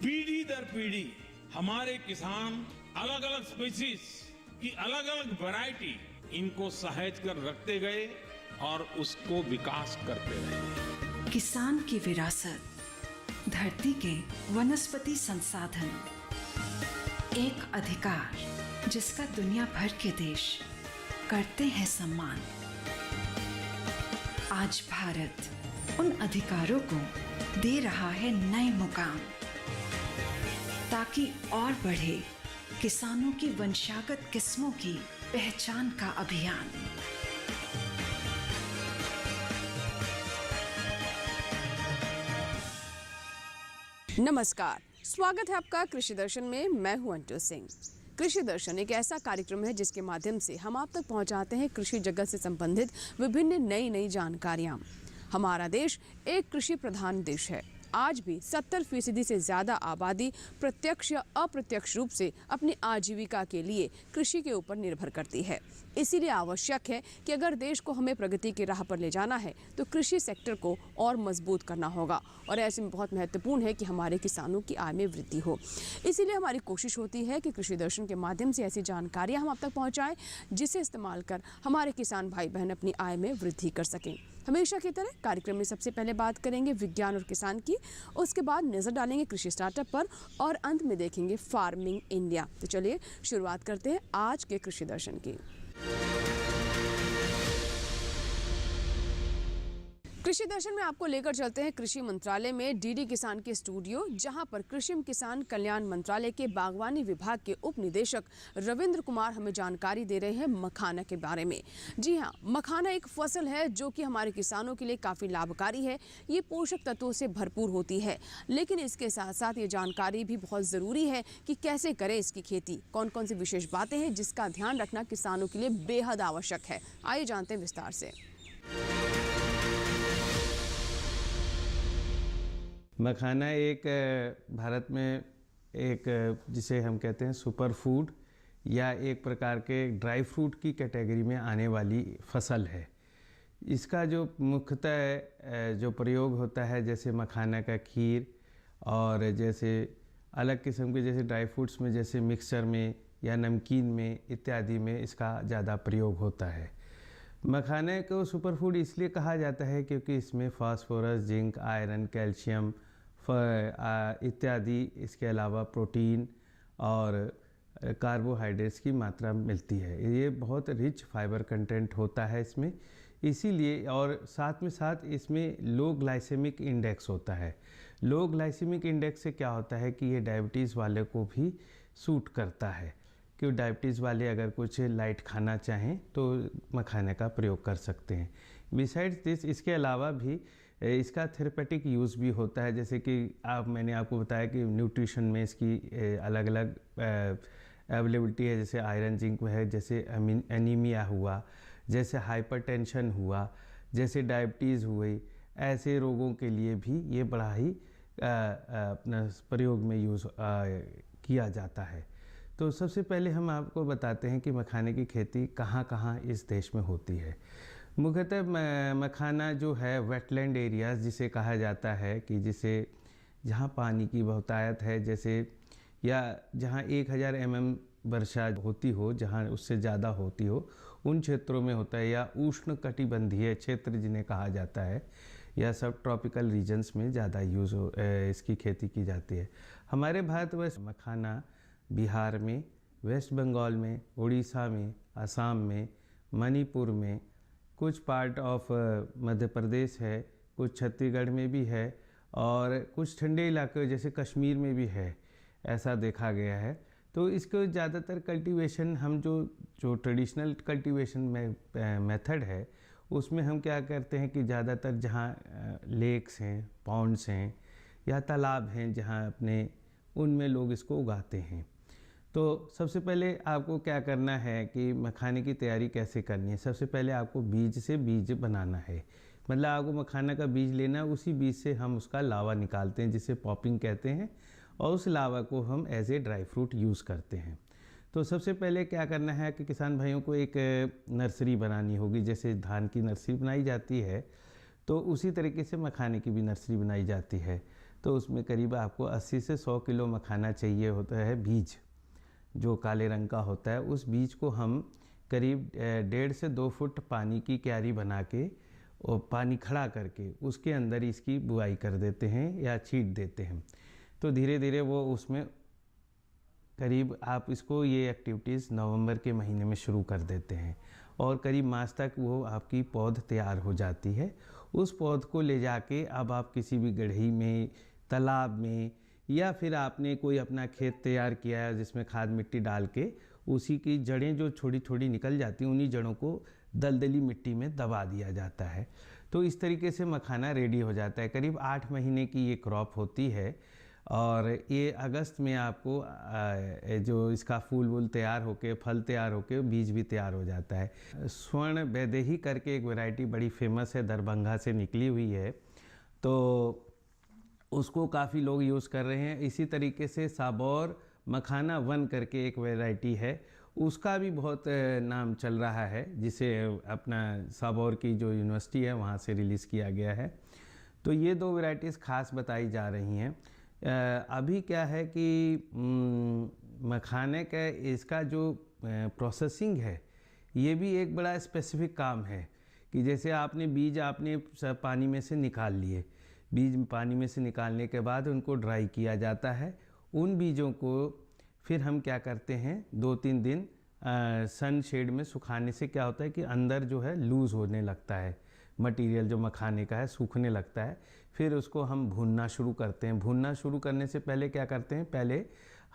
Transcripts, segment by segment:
पीढ़ी दर पीढ़ी हमारे किसान अलग अलग स्पीसीज की अलग अलग वैरायटी इनको सहेज कर रखते गए और उसको विकास करते रहे। किसान की विरासत, धरती के वनस्पति संसाधन, एक अधिकार जिसका दुनिया भर के देश करते हैं सम्मान। आज भारत उन अधिकारों को दे रहा है नए मुकाम, ताकि और बढ़े किसानों की वंशागत किस्मों की पहचान का अभियान। नमस्कार, स्वागत है आपका कृषि दर्शन में। मैं हूं अंटू सिंह। कृषि दर्शन एक ऐसा कार्यक्रम है जिसके माध्यम से हम आप तक पहुंचाते हैं कृषि जगत से संबंधित विभिन्न नई जानकारियां। हमारा देश एक कृषि प्रधान देश है। आज भी 70% से ज़्यादा आबादी प्रत्यक्ष या अप्रत्यक्ष रूप से अपनी आजीविका के लिए कृषि के ऊपर निर्भर करती है। इसीलिए आवश्यक है कि अगर देश को हमें प्रगति की राह पर ले जाना है तो कृषि सेक्टर को और मजबूत करना होगा, और ऐसे में बहुत महत्वपूर्ण है कि हमारे किसानों की आय में वृद्धि हो। इसीलिए हमारी कोशिश होती है कि कृषि दर्शन के माध्यम से ऐसी जानकारियाँ हम आप तक पहुँचाएँ जिसे इस्तेमाल कर हमारे किसान भाई बहन अपनी आय में वृद्धि कर सकें। हमेशा की तरह कार्यक्रम में सबसे पहले बात करेंगे विज्ञान और किसान की, उसके बाद नजर डालेंगे कृषि स्टार्टअप पर और अंत में देखेंगे फार्मिंग इंडिया। तो चलिए शुरुआत करते हैं आज के कृषि दर्शन की। कृषि दर्शन में आपको लेकर चलते हैं कृषि मंत्रालय में डीडी किसान के स्टूडियो, जहां पर कृषि किसान कल्याण मंत्रालय के बागवानी विभाग के उप निदेशक रविंद्र कुमार हमें जानकारी दे रहे हैं मखाना के बारे में। जी हां, मखाना एक फसल है जो कि हमारे किसानों के लिए काफ़ी लाभकारी है। ये पोषक तत्वों से भरपूर होती है, लेकिन इसके साथ साथ ये जानकारी भी बहुत ज़रूरी है कि कैसे करें इसकी खेती, कौन कौन सी विशेष बातें हैं जिसका ध्यान रखना किसानों के लिए बेहद आवश्यक है। आइए जानते हैं विस्तार से। मखाना एक भारत में एक जिसे हम कहते हैं सुपर फूड या एक प्रकार के ड्राई फ्रूट की कैटेगरी में आने वाली फसल है। इसका जो मुख्यतः जो प्रयोग होता है, जैसे मखाना का खीर और जैसे अलग किस्म के जैसे ड्राई फ्रूट्स में, जैसे मिक्सचर में या नमकीन में इत्यादि में इसका ज़्यादा प्रयोग होता है। मखाने को सुपर फूड इसलिए कहा जाता है क्योंकि इसमें फास्फोरस, जिंक, आयरन, कैल्शियम इत्यादि, इसके अलावा प्रोटीन और कार्बोहाइड्रेट्स की मात्रा मिलती है। ये बहुत रिच फाइबर कंटेंट होता है इसमें, इसीलिए, और साथ में साथ इसमें लो ग्लाइसेमिक इंडेक्स होता है। लो ग्लाइसेमिक इंडेक्स से क्या होता है कि ये डायबिटीज़ वाले को भी सूट करता है, कि डायबिटीज़ वाले अगर कुछ लाइट खाना चाहें तो मखाने का प्रयोग कर सकते हैं। बिसाइड्स दिस, इसके अलावा भी इसका थेरेपेटिक यूज़ भी होता है। जैसे कि मैंने आपको बताया कि न्यूट्रिशन में इसकी अलग अलग अवेलेबिलिटी है, जैसे आयरन, जिंक है, जैसे एनीमिया हुआ, जैसे हाइपरटेंशन हुआ, जैसे डायबिटीज़ हुई, ऐसे रोगों के लिए भी ये बड़ा ही अपना प्रयोग में यूज़ किया जाता है। तो सबसे पहले हम आपको बताते हैं कि मखाने की खेती कहाँ कहाँ इस देश में होती है। मुख्यतः मखाना जो है वेटलैंड एरियाज़ जिसे कहा जाता है, कि जिसे जहाँ पानी की बहुतायत है, जैसे या जहाँ 1000 mm वर्षा होती हो, जहाँ उससे ज़्यादा होती हो, उन क्षेत्रों में होता है, या उष्ण कटिबंधीय क्षेत्र जिन्हें कहा जाता है, या सब ट्रॉपिकल रीजन्स में ज़्यादा इसकी खेती की जाती है। हमारे भारतवर्ष मखाना बिहार में, वेस्ट बंगाल में, उड़ीसा में, असम में, मणिपुर में, कुछ पार्ट ऑफ मध्य प्रदेश है, कुछ छत्तीसगढ़ में भी है, और कुछ ठंडे इलाके जैसे कश्मीर में भी है, ऐसा देखा गया है। तो इसको ज़्यादातर कल्टीवेशन हम जो ट्रेडिशनल कल्टीवेशन मेथड है, उसमें हम क्या करते हैं कि ज़्यादातर जहाँ लेक्स हैं, पॉन्ड्स हैं या तालाब हैं, जहाँ अपने उनमें लोग इसको उगाते हैं। तो सबसे पहले आपको क्या करना है कि मखाने की तैयारी कैसे करनी है। सबसे पहले आपको बीज से बीज बनाना है, मतलब आपको मखाना का बीज लेना है, उसी बीज से हम उसका लावा निकालते हैं जिसे पॉपिंग कहते हैं, और उस लावा को हम as a dry fruit use करते हैं। तो सबसे पहले क्या करना है कि किसान भाइयों को एक नर्सरी बनानी होगी। जैसे धान की नर्सरी बनाई जाती है, तो उसी तरीके से मखाने की भी नर्सरी बनाई जाती है। तो उसमें करीब आपको 80 से 100 किलो मखाना चाहिए होता है। बीज जो काले रंग का होता है, उस बीज को हम करीब 1.5 से 2 फुट पानी की क्यारी बना के और पानी खड़ा करके उसके अंदर इसकी बुआई कर देते हैं या छींट देते हैं। तो धीरे धीरे वो उसमें करीब आप इसको ये एक्टिविटीज़ नवंबर के महीने में शुरू कर देते हैं और करीब मार्च तक वो आपकी पौध तैयार हो जाती है। उस पौध को ले जाके अब आप किसी भी गड्ढी में, तालाब में, या फिर आपने कोई अपना खेत तैयार किया है जिसमें खाद मिट्टी डाल के उसी की जड़ें जो छोटी छोटी निकल जाती हैं, उन्हीं जड़ों को दलदली मिट्टी में दबा दिया जाता है। तो इस तरीके से मखाना रेडी हो जाता है। करीब 8 महीने की ये क्रॉप होती है और ये अगस्त में आपको जो इसका फूल वूल तैयार होके, फल तैयार होके, बीज भी तैयार हो जाता है। स्वर्ण वैदेही करके एक वैरायटी बड़ी फेमस है, दरभंगा से निकली हुई है, तो उसको काफ़ी लोग यूज़ कर रहे हैं। इसी तरीके से साबौर मखाना 1 करके एक वैरायटी है, उसका भी बहुत नाम चल रहा है, जिसे अपना साबौर की जो यूनिवर्सिटी है वहाँ से रिलीज़ किया गया है। तो ये 2 वैरायटीज़ खास बताई जा रही हैं। अभी क्या है कि मखाने का इसका जो प्रोसेसिंग है, ये भी एक बड़ा स्पेसिफिक काम है कि जैसे आपने बीज आपने पानी में से निकाल लिए, बीज पानी में से निकालने के बाद उनको ड्राई किया जाता है। उन बीजों को फिर हम क्या करते हैं, 2-3 दिन सन शेड में सुखाने से क्या होता है कि अंदर जो है लूज़ होने लगता है, मटेरियल जो मखाने का है सूखने लगता है। फिर उसको हम भूनना शुरू करते हैं। भूनना शुरू करने से पहले क्या करते हैं, पहले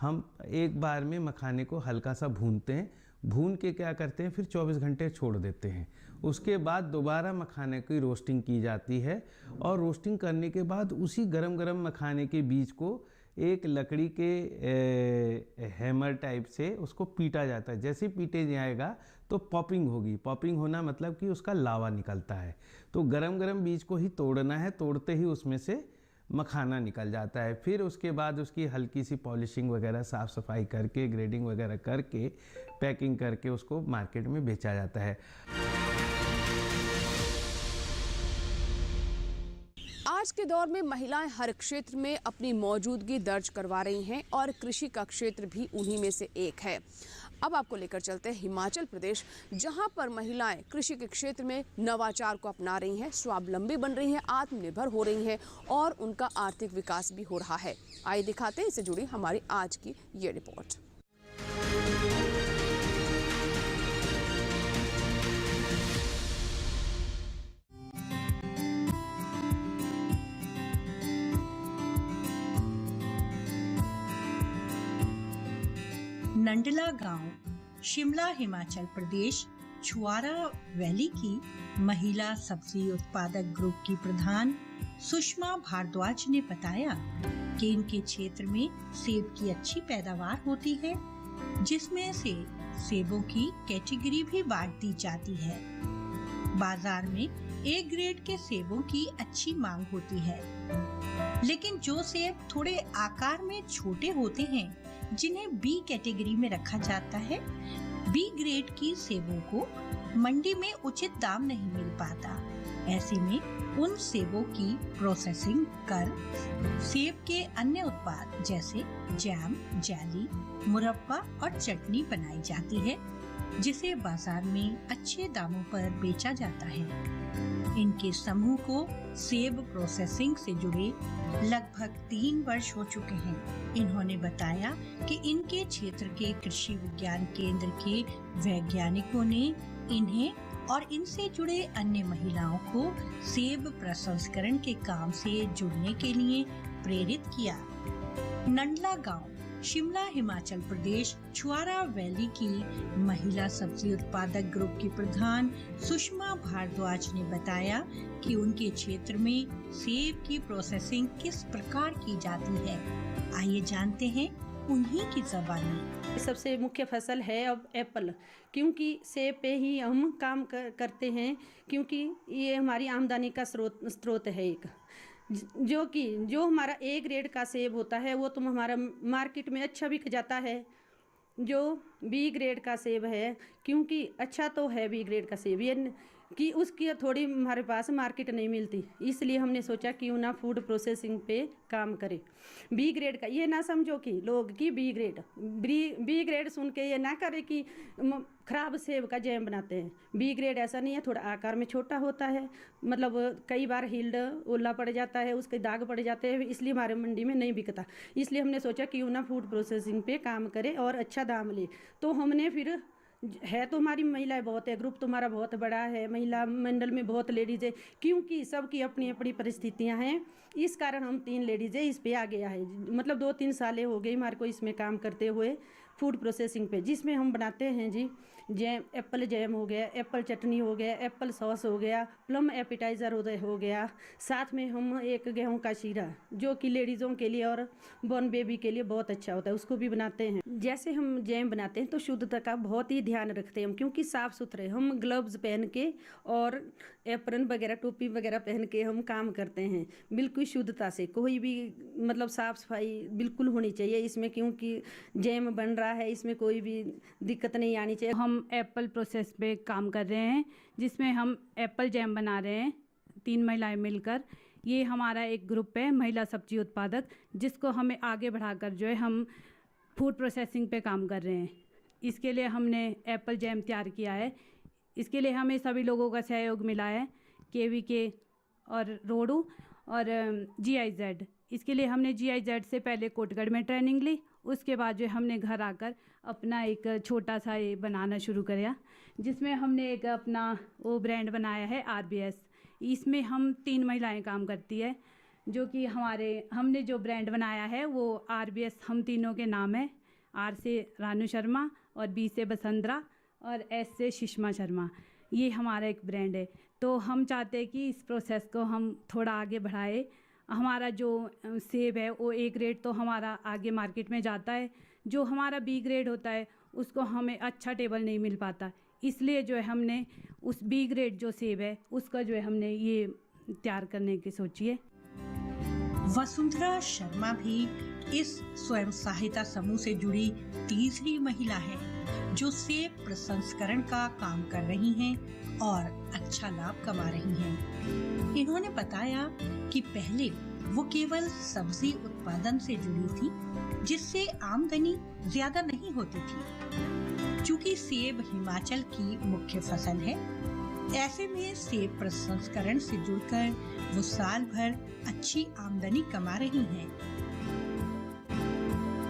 हम एक बार में मखाने को हल्का सा भूनते हैं। भून के क्या करते हैं, फिर 24 घंटे छोड़ देते हैं। उसके बाद दोबारा मखाने की रोस्टिंग की जाती है और रोस्टिंग करने के बाद उसी गरम गरम मखाने के बीज को एक लकड़ी के हैमर टाइप से उसको पीटा जाता है। जैसे पीटे जाएगा तो पॉपिंग होगी। पॉपिंग होना मतलब कि उसका लावा निकलता है। तो गरम गरम बीज को ही तोड़ना है, तोड़ते ही उसमें से मखाना निकल जाता है। फिर उसके बाद उसकी हल्की सी पॉलिशिंग वगैरह, साफ़ सफाई करके, ग्रेडिंग वगैरह करके, पैकिंग करके उसको मार्केट में बेचा जाता है। आज के दौर में महिलाएं हर क्षेत्र में अपनी मौजूदगी दर्ज करवा रही हैं और कृषि का क्षेत्र भी उन्हीं में से एक है। अब आपको लेकर चलते हैं हिमाचल प्रदेश, जहां पर महिलाएं कृषि के क्षेत्र में नवाचार को अपना रही हैं, स्वावलंबी बन रही हैं, आत्मनिर्भर हो रही हैं और उनका आर्थिक विकास भी हो रहा है। आइए दिखाते हैं इससे जुड़ी हमारी आज की ये रिपोर्ट। नंडला गांव, शिमला, हिमाचल प्रदेश, छुआरा वैली की महिला सब्जी उत्पादक ग्रुप की प्रधान सुषमा भारद्वाज ने बताया कि इनके क्षेत्र में सेब की अच्छी पैदावार होती है, जिसमें से सेबों की कैटेगरी भी बांट दी जाती है। बाजार में ए ग्रेड के सेबों की अच्छी मांग होती है, लेकिन जो सेब थोड़े आकार में छोटे होते हैं, जिन्हें बी कैटेगरी में रखा जाता है, बी ग्रेड की सेबों को मंडी में उचित दाम नहीं मिल पाता। ऐसे में उन सेबों की प्रोसेसिंग कर सेब के अन्य उत्पाद जैसे जैम, जेली, मुरब्बा और चटनी बनाई जाती है, जिसे बाजार में अच्छे दामों पर बेचा जाता है। इनके समूह को सेब प्रोसेसिंग से जुड़े लगभग 3 वर्ष हो चुके हैं। इन्होंने बताया कि इनके क्षेत्र के कृषि विज्ञान केंद्र के वैज्ञानिकों ने इन्हें और इनसे जुड़े अन्य महिलाओं को सेब प्रसंस्करण के काम से जुड़ने के लिए प्रेरित किया। नंडला गांव, शिमला, हिमाचल प्रदेश, छुआरा वैली की महिला सब्जी उत्पादक ग्रुप की प्रधान सुषमा भारद्वाज ने बताया कि उनके क्षेत्र में सेब की प्रोसेसिंग किस प्रकार की जाती है। आइए जानते हैं उन्हीं की ज़बानी। सबसे मुख्य फसल है अब एप्पल, क्योंकि सेब पे ही हम काम करते हैं, क्योंकि ये हमारी आमदनी का स्रोत है एक। जो हमारा ए ग्रेड का सेब होता है वो तो हमारा मार्केट में अच्छा बिक जाता है। जो बी ग्रेड का सेब है, क्योंकि अच्छा तो है बी ग्रेड का सेब, ये कि उसकी थोड़ी हमारे पास मार्केट नहीं मिलती, इसलिए हमने सोचा क्यों ना फूड प्रोसेसिंग पे काम करें। बी ग्रेड का ये ना समझो कि लोग की बी ग्रेड सुन के ये ना करे कि ख़राब सेब का जैम बनाते हैं। बी ग्रेड ऐसा नहीं है, थोड़ा आकार में छोटा होता है, मतलब कई बार हिल्ड ओला पड़ जाता है, उसके दाग पड़ जाते हैं, इसलिए हमारे मंडी में नहीं बिकता। इसलिए हमने सोचा क्यों ना फूड प्रोसेसिंग पे काम करें और अच्छा दाम ले। तो हमने फिर है तो हमारी महिलाएं बहुत है, ग्रुप तुम्हारा बहुत बड़ा है, महिला मंडल में बहुत लेडीज़ है, क्योंकि सबकी अपनी अपनी परिस्थितियां हैं, इस कारण हम 3 लेडीज़ है इस पे आ गया है। मतलब 2-3 सालें हो गई हमारे को इसमें काम करते हुए फूड प्रोसेसिंग पे, जिसमें हम बनाते हैं जी जैम, एप्पल जैम हो गया, एप्पल चटनी हो गया, एप्पल सॉस हो गया, प्लम एपिटाइज़र हो गया, साथ में हम एक गेहूं का शीरा जो कि लेडीज़ों के लिए और बॉर्न बेबी के लिए बहुत अच्छा होता है, उसको भी बनाते हैं। जैसे हम जैम बनाते हैं तो शुद्धता का बहुत ही ध्यान रखते हैं हम, क्योंकि साफ़ सुथरे हम ग्लव्स पहन के और एप्रन वगैरह टोपी वगैरह पहन के हम काम करते हैं, बिल्कुल शुद्धता से। कोई भी मतलब साफ़ सफाई बिल्कुल होनी चाहिए इसमें, क्योंकि जैम बन रहा है, इसमें कोई भी दिक्कत नहीं आनी चाहिए। हम एप्पल प्रोसेस पे काम कर रहे हैं, जिसमें हम एप्पल जैम बना रहे हैं 3 महिलाएं मिलकर। ये हमारा एक ग्रुप है महिला सब्जी उत्पादक, जिसको हमें आगे बढ़ाकर जो है हम फूड प्रोसेसिंग पे काम कर रहे हैं। इसके लिए हमने एप्पल जैम तैयार किया है। इसके लिए हमें सभी लोगों का सहयोग मिला है, KVK और रोडू और GIZ। इसके लिए हमने GIZ से पहले कोटगढ़ में ट्रेनिंग ली, उसके बाद जो हमने घर आकर अपना एक छोटा सा ये बनाना शुरू किया, जिसमें हमने एक अपना वो ब्रांड बनाया है RBS। इसमें हम 3 महिलाएं काम करती है, जो कि हमने जो ब्रांड बनाया है वो RBS हम तीनों के नाम है। R से रानू शर्मा और B से बसंतरा और S से सुषमा शर्मा। ये हमारा एक ब्रांड है। तो हम चाहते हैं कि इस प्रोसेस को हम थोड़ा आगे बढ़ाए। हमारा जो सेब है वो A ग्रेड तो हमारा आगे मार्केट में जाता है, जो हमारा B ग्रेड होता है उसको हमें अच्छा टेबल नहीं मिल पाता, इसलिए जो है हमने उस B ग्रेड जो सेब है उसका जो है हमने ये तैयार करने की सोची है। वसुंधरा शर्मा भी इस स्वयं सहायता समूह से जुड़ी तीसरी महिला है जो सेब प्रसंस्करण का काम कर रही हैं और अच्छा लाभ कमा रही हैं। इन्होंने बताया कि पहले वो केवल सब्जी उत्पादन से जुड़ी थी, जिससे आमदनी ज्यादा नहीं होती थी। चूंकि सेब हिमाचल की मुख्य फसल है, ऐसे में सेब प्रसंस्करण से जुड़कर वो साल भर अच्छी आमदनी कमा रही हैं।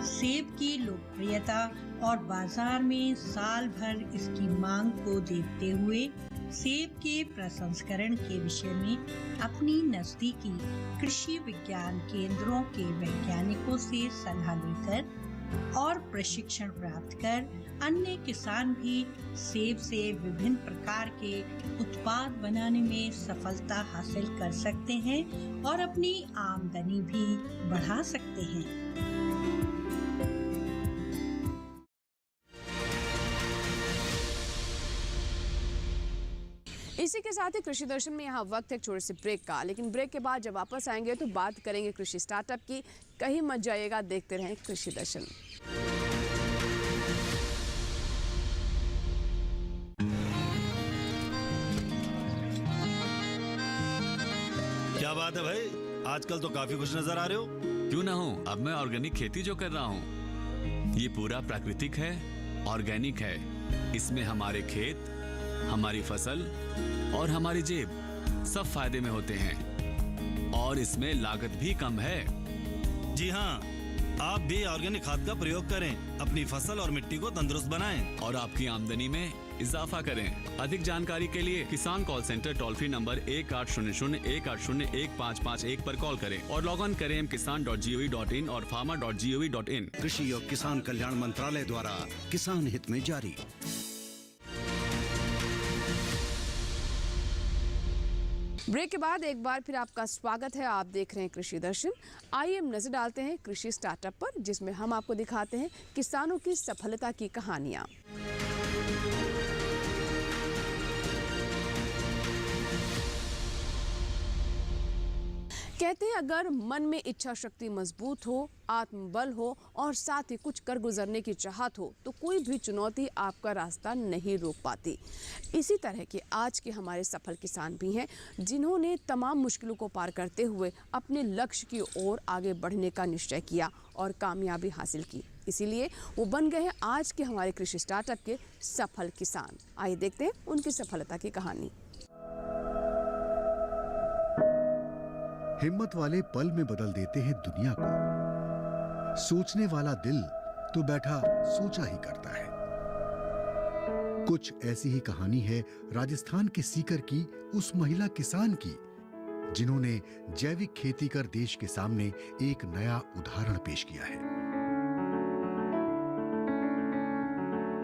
सेब की लोकप्रियता और बाजार में साल भर इसकी मांग को देखते हुए सेब के प्रसंस्करण के विषय में अपनी नजदीकी कृषि विज्ञान केंद्रों के वैज्ञानिकों से सलाह लेकर और प्रशिक्षण प्राप्त कर अन्य किसान भी सेब से विभिन्न प्रकार के उत्पाद बनाने में सफलता हासिल कर सकते हैं और अपनी आमदनी भी बढ़ा सकते हैं। इसी के साथ ही कृषि दर्शन में यहाँ वक्त है एक छोटे से ब्रेक का, लेकिन ब्रेक के बाद जब वापस आएंगे तो बात करेंगे कृषि स्टार्टअप की। कहीं मत जाइएगा, देखते रहें कृषि दर्शन। क्या बात है भाई, आजकल तो काफी खुश नजर आ रहे हो। क्यों ना हो, अब मैं ऑर्गेनिक खेती जो कर रहा हूँ ये पूरा प्राकृतिक है, ऑर्गेनिक है। इसमें हमारे खेत, हमारी फसल और हमारी जेब सब फायदे में होते हैं और इसमें लागत भी कम है। जी हाँ, आप भी ऑर्गेनिक खाद का प्रयोग करें, अपनी फसल और मिट्टी को तंदुरुस्त बनाएं और आपकी आमदनी में इजाफा करें। अधिक जानकारी के लिए किसान call centre toll free number 1800-180-1551 पर कॉल करें और लॉग ऑन करें kisan.gov.in और farmer.gov.in। कृषि और किसान कल्याण मंत्रालय द्वारा किसान हित में जारी। ब्रेक के बाद एक बार फिर आपका स्वागत है। आप देख रहे हैं कृषि दर्शन। आइए हम नजर डालते हैं कृषि स्टार्टअप पर, जिसमें हम आपको दिखाते हैं किसानों की सफलता की कहानियां। कहते हैं अगर मन में इच्छा शक्ति मजबूत हो, आत्मबल हो और साथ ही कुछ कर गुजरने की चाहत हो तो कोई भी चुनौती आपका रास्ता नहीं रोक पाती। इसी तरह के आज के हमारे सफल किसान भी हैं जिन्होंने तमाम मुश्किलों को पार करते हुए अपने लक्ष्य की ओर आगे बढ़ने का निश्चय किया और कामयाबी हासिल की। इसीलिए वो बन गए हैं आज के हमारे कृषि स्टार्टअप के सफल किसान। आइए देखते हैं उनकी सफलता की कहानी। हिम्मत वाले पल में बदल देते हैं दुनिया को। सोचने वाला दिल तो बैठा सोचा ही करता है। कुछ ऐसी ही कहानी है राजस्थान के सीकर की उस महिला किसान की जिन्होंने जैविक खेती कर देश के सामने एक नया उदाहरण पेश किया है।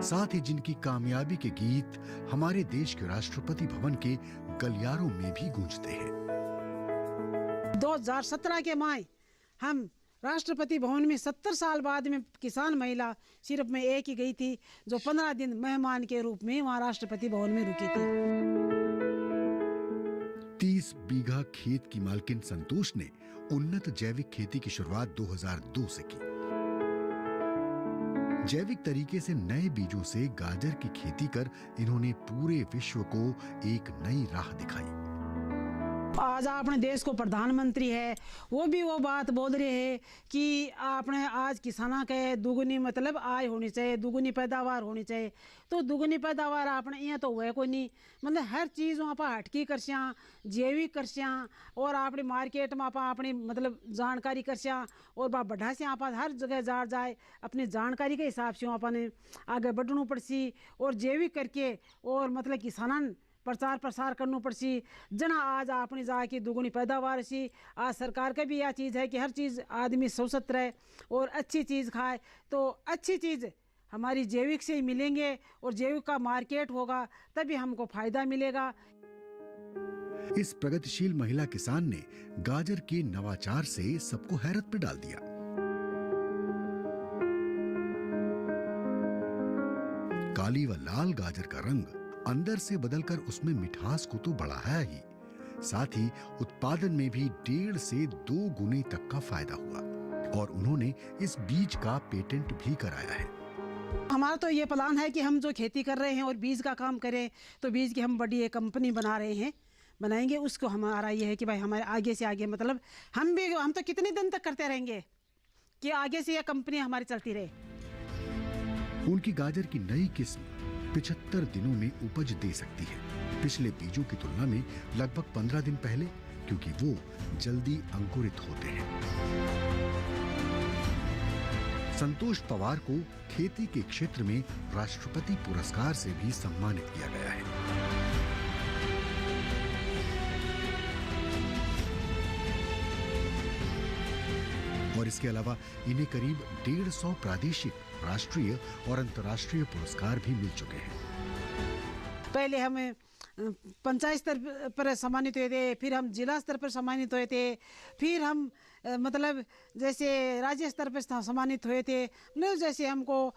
साथ ही जिनकी कामयाबी के गीत हमारे देश के राष्ट्रपति भवन के गलियारों में भी गूंजते हैं। 2017 के माय हम राष्ट्रपति भवन में 70 साल बाद में किसान महिला सिर्फ मैं एक ही गई थी जो 15 दिन मेहमान के रूप में वहाँ राष्ट्रपति भवन में रुकी थी। 30 बीघा खेत की मालकिन संतोष ने उन्नत जैविक खेती की शुरुआत 2002 से की। जैविक तरीके से नए बीजों से गाजर की खेती कर इन्होंने पूरे विश्व को एक नई राह दिखाई। आज अपने देश को प्रधानमंत्री है वो भी वो बात बोल रहे हैं कि आपने आज किसाना के दुगुनी मतलब आय होनी चाहिए, दुगुनी पैदावार होनी चाहिए। तो दुगुनी पैदावार आपने यहाँ तो हुआ कोई नहीं, मतलब हर चीज़ वहाँ पर हटकी करसियाँ, जैविक करसियाँ और अपनी मार्केट में आप अपनी मतलब जानकारी करसियाँ और बा बढ़ा से आप हर जगह जा जाए अपनी जानकारी के हिसाब से वहाँ ने आगे बढ़ना पड़सी और जैविक करके और मतलब किसानन प्रचार प्रसार करना पड़सी। जना आज आपने जाके दुगुनी पैदावार सी। आज सरकार का भी यह चीज़ है कि हर चीज़ आदमी स्वस्थ रहे और अच्छी चीज़ खाए। तो अच्छी चीज़ हमारी जैविक से ही मिलेंगे और जैविक का मार्केट होगा तभी हमको फायदा मिलेगा। इस प्रगतिशील महिला किसान ने गाजर के नवाचार से सबको हैरत में डाल दिया। काली व लाल गाजर का रंग अंदर से बदलकर उसमें मिठास को तो बढ़ाया ही, साथ ही उत्पादन में भी 1.5 से 2 गुने तक का फायदा हुआ और उन्होंने इस बीज का पेटेंट भी कराया है। हमारा तो ये प्लान है कि हम जो खेती कर रहे हैं और बीज का काम करें तो बीज की हम बड़ी एक कंपनी बना रहे हैं, बनाएंगे उसको। हमारा ये है कि भाई हमारे आगे से आगे मतलब हम तो कितने दिन तक करते रहेंगे कि आगे से यह कंपनी हमारी चलती रहे। उनकी गाजर की नई किस्म 75 दिनों में उपज दे सकती है, पिछले बीजों की तुलना में लगभग 15 दिन पहले, क्योंकि वो जल्दी अंकुरित होते हैं। संतोष पवार को खेती के क्षेत्र में राष्ट्रपति पुरस्कार से भी सम्मानित किया गया है। और इसके अलावा इन्हें करीब 150 प्रादेशिक, राष्ट्रीय और अंतर्राष्ट्रीय पुरस्कार भी मिल चुके हैं। पहले हमें पंचायत स्तर पर सम्मानित हुए थे, फिर हम जिला स्तर पर सम्मानित हुए थे, फिर हम मतलब जैसे राज्य स्तर पर सम्मानित हुए थे, मतलब जैसे हमको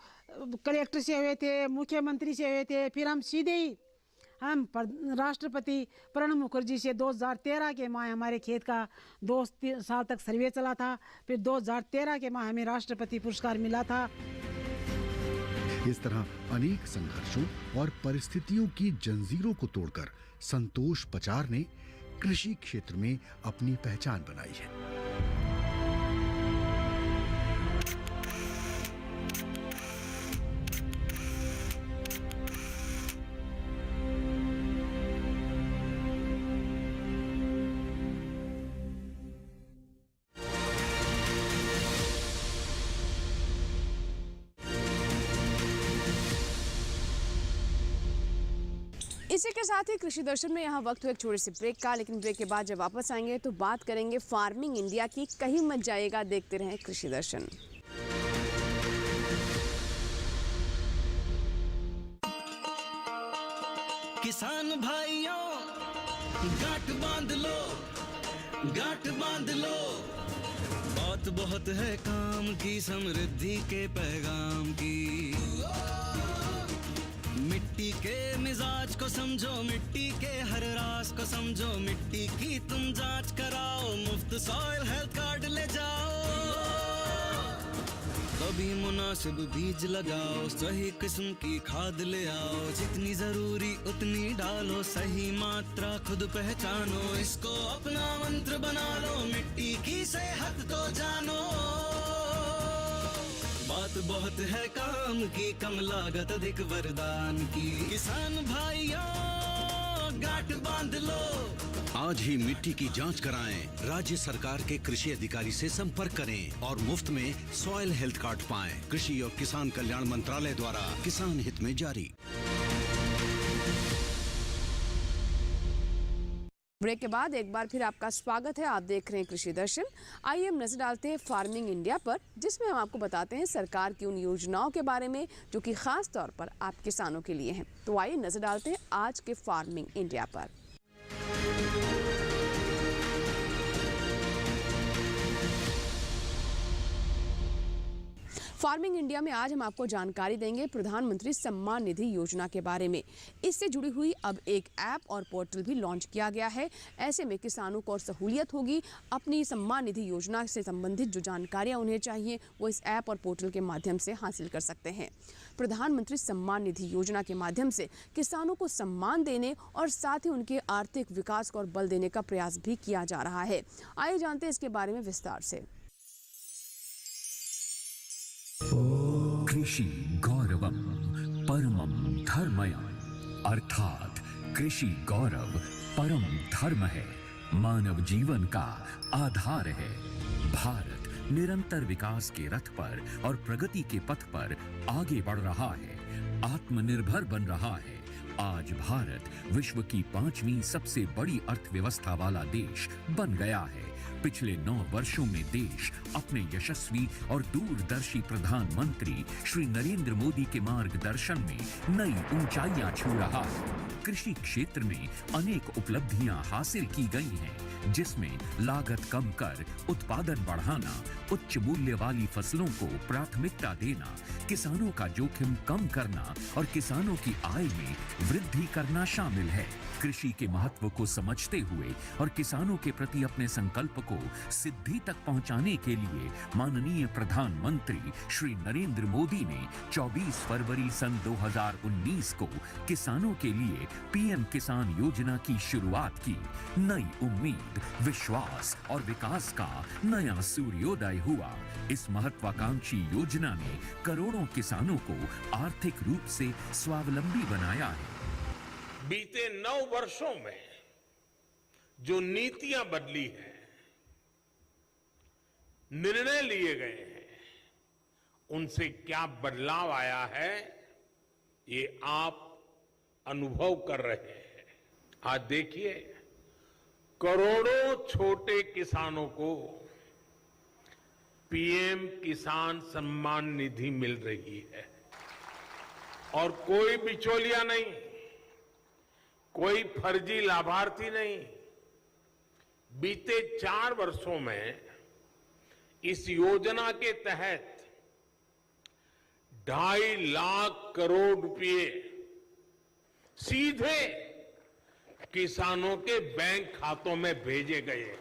कलेक्टर से हुए थे, मुख्यमंत्री से हुए थे, फिर हम सीधे ही हम राष्ट्रपति प्रणब मुखर्जी से 2013 के माह हमारे खेत का 2 साल तक सर्वे चला था, फिर 2013 के माह हमें राष्ट्रपति पुरस्कार मिला था। इस तरह अनेक संघर्षों और परिस्थितियों की जंजीरों को तोड़कर संतोष पचार ने कृषि क्षेत्र में अपनी पहचान बनाई है। इसी के साथ ही कृषि दर्शन में यहाँ वक्त हुआ एक छोटे से ब्रेक का, लेकिन ब्रेक के बाद जब वापस आएंगे तो बात करेंगे फार्मिंग इंडिया की। कहीं मत जाइएगा, देखते रहें कृषि दर्शन। किसान भाइयों गांठ बांध लो, गांठ बांध लो, बात बहुत है काम की, समृद्धि के पैगाम की। मिट्टी के मिजाज को समझो, मिट्टी के हर राज को समझो, मिट्टी की तुम जांच कराओ, मुफ्त सॉइल हेल्थ कार्ड ले जाओ। कभी मुनासिब बीज लगाओ, सही किस्म की खाद ले आओ, जितनी जरूरी उतनी डालो, सही मात्रा खुद पहचानो, इसको अपना मंत्र बना लो, मिट्टी की सेहत तो जानो। बात बहुत है काम की, कम लागत अधिक वरदान की, किसान भाइयों गांठ बांध लो। आज ही मिट्टी की जांच कराएं, राज्य सरकार के कृषि अधिकारी से संपर्क करें और मुफ्त में सॉइल हेल्थ कार्ड पाएं। कृषि और किसान कल्याण मंत्रालय द्वारा किसान हित में जारी। ब्रेक के बाद एक बार फिर आपका स्वागत है। आप देख रहे हैं कृषि दर्शन। आइए हम नजर डालते हैं फार्मिंग इंडिया पर, जिसमें हम आपको बताते हैं सरकार की उन योजनाओं के बारे में जो कि खास तौर पर आप किसानों के लिए हैं। तो आइए नजर डालते हैं आज के फार्मिंग इंडिया पर। फार्मिंग इंडिया में आज हम आपको जानकारी देंगे प्रधानमंत्री सम्मान निधि योजना के बारे में। इससे जुड़ी हुई अब एक ऐप और पोर्टल भी लॉन्च किया गया है। ऐसे में किसानों को और सहूलियत होगी। अपनी सम्मान निधि योजना से संबंधित जो जानकारियां उन्हें चाहिए वो इस ऐप और पोर्टल के माध्यम से हासिल कर सकते हैं। प्रधानमंत्री सम्मान निधि योजना के माध्यम से किसानों को सम्मान देने और साथ ही उनके आर्थिक विकास को और बल देने का प्रयास भी किया जा रहा है। आइए जानते हैं इसके बारे में विस्तार से। कृषि गौरवम परमम धर्मयम, अर्थात कृषि गौरव परम धर्म है, मानव जीवन का आधार है। भारत निरंतर विकास के रथ पर और प्रगति के पथ पर आगे बढ़ रहा है, आत्मनिर्भर बन रहा है। आज भारत विश्व की 5वीं सबसे बड़ी अर्थव्यवस्था वाला देश बन गया है। पिछले 9 वर्षों में देश अपने यशस्वी और दूरदर्शी प्रधानमंत्री श्री नरेंद्र मोदी के मार्गदर्शन में नई ऊंचाइयां छू रहा है। कृषि क्षेत्र में अनेक उपलब्धियां हासिल की गई हैं, जिसमें लागत कम कर उत्पादन बढ़ाना, उच्च मूल्य वाली फसलों को प्राथमिकता देना, किसानों का जोखिम कम करना और किसानों की आय में वृद्धि करना शामिल है। कृषि के महत्व को समझते हुए और किसानों के प्रति अपने संकल्प को सिद्धि तक पहुंचाने के लिए माननीय प्रधानमंत्री श्री नरेंद्र मोदी ने 24 फरवरी सन 2019 को किसानों के लिए पीएम किसान योजना की शुरुआत की। नई उम्मीद, विश्वास और विकास का नया सूर्योदय हुआ। इस महत्वाकांक्षी योजना ने करोड़ों किसानों को आर्थिक रूप से स्वावलंबी बनाया है। बीते 9 वर्षों में जो नीतियां बदली हैं, निर्णय लिए गए हैं, उनसे क्या बदलाव आया है ये आप अनुभव कर रहे हैं। आज देखिए, करोड़ों छोटे किसानों को पीएम किसान सम्मान निधि मिल रही है और कोई बिचौलिया नहीं, कोई फर्जी लाभार्थी नहीं। बीते 4 वर्षों में इस योजना के तहत 2.5 लाख करोड़ रुपए सीधे किसानों के बैंक खातों में भेजे गए हैं।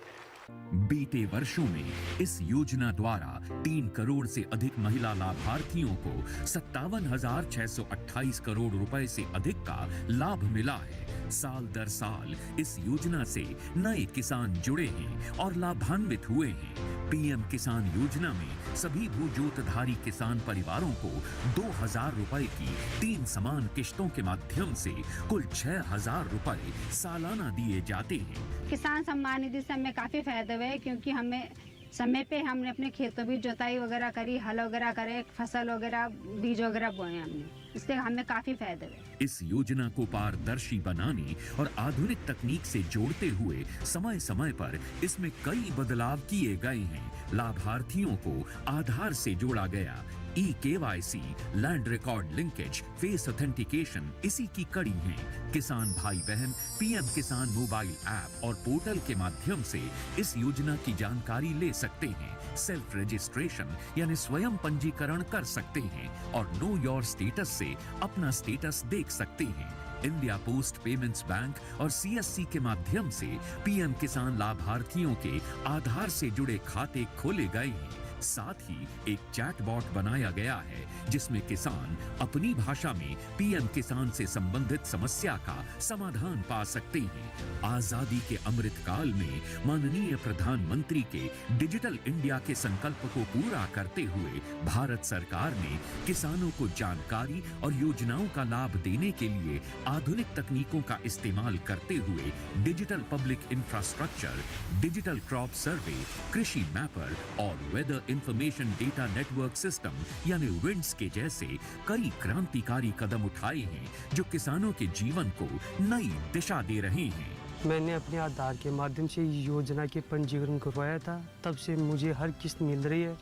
बीते वर्षों में इस योजना द्वारा 3 करोड़ से अधिक महिला लाभार्थियों को 57,628 करोड़ रुपए से अधिक का लाभ मिला है। साल दर साल इस योजना से नए किसान जुड़े हैं और लाभान्वित हुए हैं। पीएम किसान योजना में सभी भूजोतधारी किसान परिवारों को 2,000 रुपए की 3 समान किश्तों के माध्यम से कुल 6,000 रुपए सालाना दिए जाते हैं। किसान सम्मान निधि से हमें काफी फायदा हुआ है, क्योंकि हमें समय पे हमने अपने खेतों की जुताई वगैरह करी, हल वगैरह करे, फसल वगैरह बीज वगैरह बोए हमने, इससे हमें काफी फायदा हुआ। इस योजना को पारदर्शी बनाने और आधुनिक तकनीक से जोड़ते हुए समय समय पर इसमें कई बदलाव किए गए हैं। लाभार्थियों को आधार से जोड़ा गया, KYC, land record linkage, face authentication इसी की कड़ी हैं। किसान भाई बहन पीएम किसान मोबाइल ऐप और पोर्टल के माध्यम से इस योजना की जानकारी ले सकते हैं। सेल्फ रजिस्ट्रेशन यानी स्वयं पंजीकरण कर सकते हैं और नो योर स्टेटस से अपना स्टेटस देख सकते हैं। इंडिया पोस्ट पेमेंट्स बैंक और CSC के माध्यम से पीएम किसान लाभार्थियों के आधार से जुड़े खाते खोले गए हैं। साथ ही एक चैटबॉट बनाया गया है जिसमें किसान अपनी भाषा में पीएम किसान से संबंधित समस्या का समाधान पा सकते हैं। आजादी के अमृत काल में माननीय प्रधानमंत्री के डिजिटल इंडिया के संकल्प को पूरा करते हुए भारत सरकार ने किसानों को जानकारी और योजनाओं का लाभ देने के लिए आधुनिक तकनीकों का इस्तेमाल करते हुए digital public infrastructure, digital crop survey, कृषि मैपर और weather information data network system यानी विंड्स के जैसे कई क्रांतिकारी कदम उठाए हैं जो किसानों के जीवन को नई दिशा दे रहे हैं। मैंने अपने आधार के माध्यम से योजना के पंजीकरण करवाया था, तब से मुझे हर किस्त मिल रही है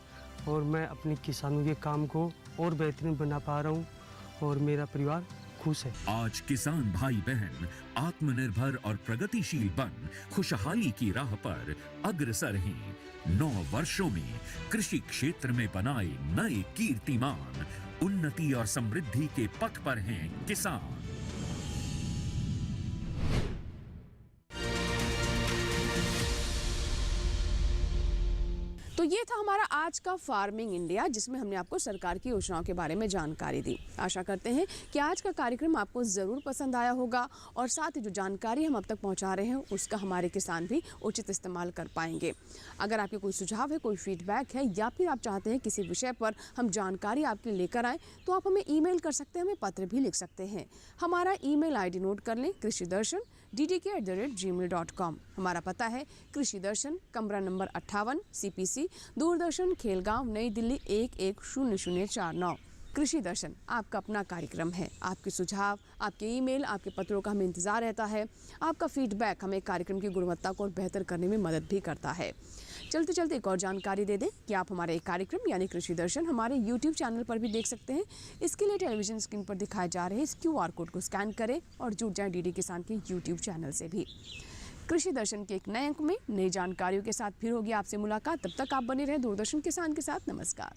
और मैं अपने किसानों के काम को और बेहतरीन बना पा रहा हूँ और मेरा परिवार खुश है। आज किसान भाई बहन आत्मनिर्भर और प्रगतिशील बन खुशहाली की राह पर अग्रसर हैं। 9 वर्षों में कृषि क्षेत्र में बनाए नए कीर्तिमान, उन्नति और समृद्धि के पथ पर हैं किसान। तो ये था हमारा आज का फार्मिंग इंडिया, जिसमें हमने आपको सरकार की योजनाओं के बारे में जानकारी दी। आशा करते हैं कि आज का कार्यक्रम आपको ज़रूर पसंद आया होगा और साथ ही जो जानकारी हम अब तक पहुंचा रहे हैं उसका हमारे किसान भी उचित इस्तेमाल कर पाएंगे। अगर आपके कोई सुझाव है, कोई फीडबैक है या फिर आप चाहते हैं किसी विषय पर हम जानकारी आपके लिए लेकर आएँ तो आप हमें ईमेल कर सकते हैं, हमें पत्र भी लिख सकते हैं। हमारा ईमेल ID नोट कर लें, krishidarshan@gmail.com। हमारा पता है कृषि दर्शन, कमरा नंबर 58, CPC, दूरदर्शन, खेलगांव, नई दिल्ली 110049। कृषि दर्शन आपका अपना कार्यक्रम है। आपके सुझाव, आपके ईमेल, आपके पत्रों का हमें इंतजार रहता है। आपका फीडबैक हमें कार्यक्रम की गुणवत्ता को और बेहतर करने में मदद भी करता है। चलते चलते एक और जानकारी दे दें कि आप हमारे कार्यक्रम यानी कृषि दर्शन हमारे YouTube चैनल पर भी देख सकते हैं। इसके लिए टेलीविजन स्क्रीन पर दिखाए जा रहे इस QR कोड को स्कैन करें और जुड़ जाएं DD किसान के YouTube चैनल से भी। कृषि दर्शन के एक नए अंक में नई जानकारियों के साथ फिर होगी आपसे मुलाकात। तब तक आप बने रहें दूरदर्शन किसान के साथ। नमस्कार।